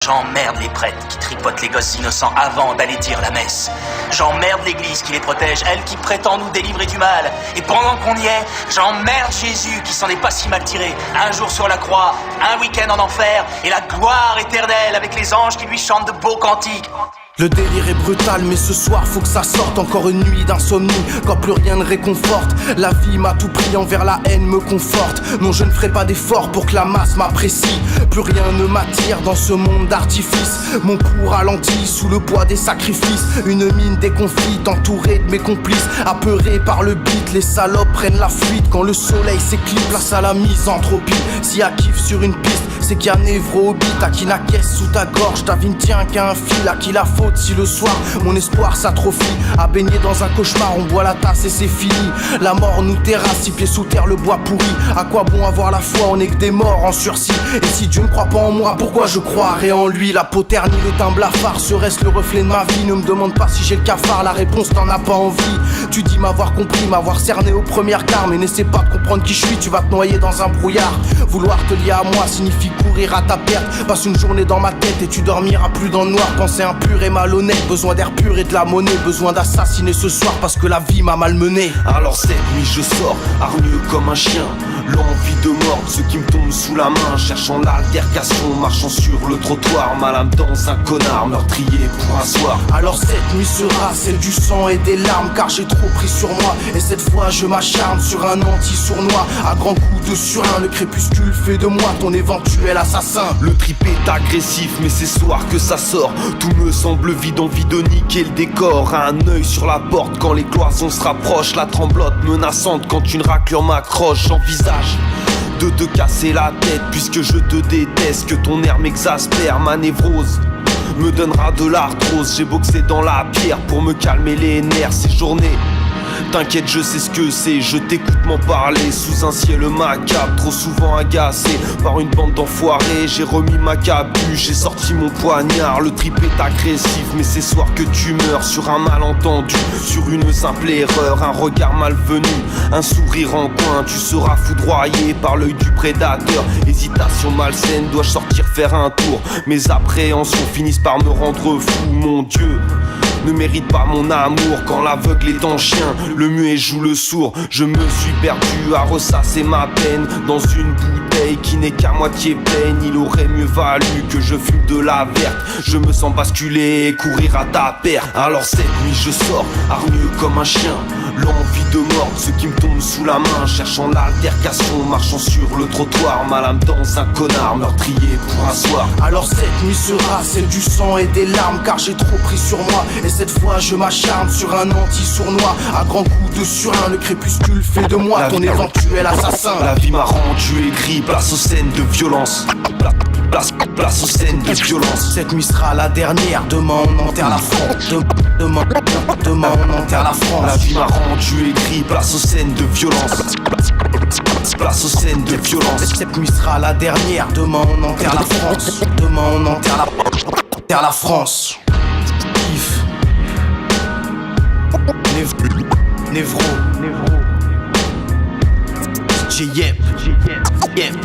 J'emmerde les prêtres qui tripotent les gosses innocents avant d'aller dire la messe. J'emmerde l'église qui les protège, elle qui prétend nous délivrer du mal. Et pendant qu'on y est, j'emmerde Jésus qui s'en est pas si mal tiré. Un jour sur la croix, un week-end en enfer, et la gloire éternelle avec les anges qui lui chantent de beaux cantiques. Le délire est brutal, mais ce soir faut que ça sorte. Encore une nuit d'insomnie, quand plus rien ne réconforte. La vie m'a tout pris, envers la haine me conforte. Non, je ne ferai pas d'effort pour que la masse m'apprécie. Plus rien ne m'attire dans ce monde d'artifice. Mon pouls ralentit sous le poids des sacrifices. Une mine déconfite, entourée de mes complices. Apeurés par le beat, les salopes prennent la fuite. Quand le soleil s'éclipse, place à la misanthropie. Si à kiff sur une piste, c'est qu'il y a névro au beat. À qui la caisse sous ta gorge, ta vie ne tient qu'à un fil. À qui la faute si le soir mon espoir s'atrophie. À baigner dans un cauchemar, on boit la tasse et c'est fini. La mort nous terrasse, 6 pieds sous terre, le bois pourri. À quoi bon avoir la foi, on est que des morts en sursis. Et si Dieu ne croit pas en moi, pourquoi je croirais en lui? La peau ternie, le teint blafard, serait-ce le reflet de ma vie? Ne me demande pas si j'ai le cafard, la réponse t'en as pas envie. Tu dis m'avoir compris, m'avoir cerné aux premières cartes, mais n'essaie pas de comprendre qui je suis, tu vas te noyer dans un brouillard. Vouloir te lier à moi signifie courir à ta perte. Passe une journée dans ma tête et tu dormiras plus dans le noir. Penser impur et malhonnête, besoin d'air pur et de la monnaie. Besoin d'assassiner ce soir parce que la vie m'a malmené. Alors cette nuit je sors, hargneux comme un chien. L'envie de mordre ceux qui me tombent sous la main. Cherchant l'altercation, marchant sur le trottoir. Ma lame dans un connard, meurtrier pour un soir. Alors cette nuit sera celle du sang et des larmes, car j'ai trop pris sur moi. Et cette fois je m'acharne sur un anti-sournois. À grands coups de surin, le crépuscule fait de moi ton éventuel assassin. Le trip est agressif, mais c'est ce soir que ça sort. Tout me semble vide, envie de niquer le décor. Un œil sur la porte quand les cloisons se rapprochent. La tremblote menaçante quand une raclure m'accroche. J'envisage de te casser la tête puisque je te déteste. Que ton air m'exaspère, ma névrose me donnera de l'arthrose. J'ai boxé dans la pierre pour me calmer les nerfs ces journées. T'inquiète, je sais ce que c'est, je t'écoute m'en parler. Sous un ciel macabre, trop souvent agacé par une bande d'enfoirés. J'ai remis ma capuche, j'ai sorti mon poignard. Le trip est agressif, mais c'est soir que tu meurs. Sur un malentendu, sur une simple erreur. Un regard malvenu, un sourire en coin. Tu seras foudroyé par l'œil du prédateur. Hésitation malsaine, dois-je sortir faire un tour? Mes appréhensions finissent par me rendre fou, mon Dieu ne mérite pas mon amour. Quand l'aveugle est en chien, le muet joue le sourd. Je me suis perdu à ressasser ma peine dans une bouteille qui n'est qu'à moitié pleine. Il aurait mieux valu que je fume de la verte. Je me sens basculer et courir à ta perte. Alors cette nuit je sors, hargneux comme un chien. L'envie de mordre ceux qui me tombent sous la main. Cherchant l'altercation, marchant sur le trottoir. Ma lame dans un connard, meurtrier pour un soir. Alors cette nuit sera celle du sang et des larmes, car j'ai trop pris sur moi. Et cette fois je m'acharne sur un anti-sournois. À grands coups de surin, le crépuscule fait de moi ton éventuel assassin. La vie m'a rendu aigri, place aux scènes de violence. Place aux scènes de violence. Cette nuit sera la dernière, demain on enterre la France. Demain on enterre la France. La vie m'a rendu aigri, place aux scènes de violence. Place aux scènes de violence. Cette nuit sera la dernière, demain on enterre la France. Demain on enterre la France. Kiff. Névro. DJ Yep.